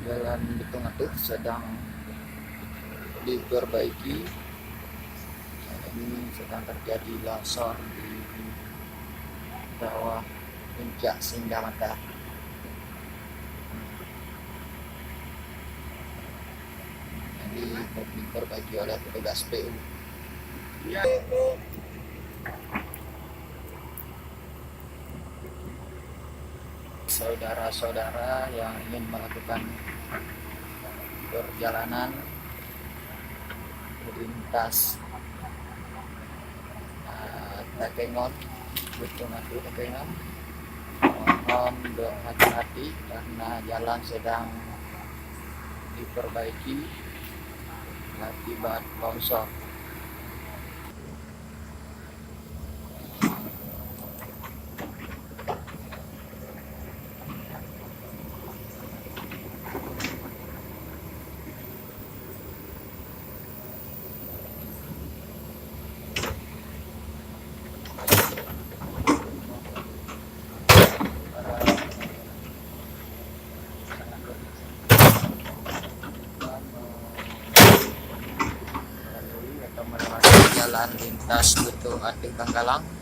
Jalan Betung Atuh sedang diperbaiki. Ini sedang terjadi longsor di bawah puncak Sindamata. Ini diperbaiki oleh petugas PU. Saudara-saudara yang ingin melakukan perjalanan lintas Takengon, Betung Atuh Takengon, mohon berhati-hati karena jalan sedang diperbaiki akibat longsor. Atau melewati jalan lintas Betung Atuh Tanggalang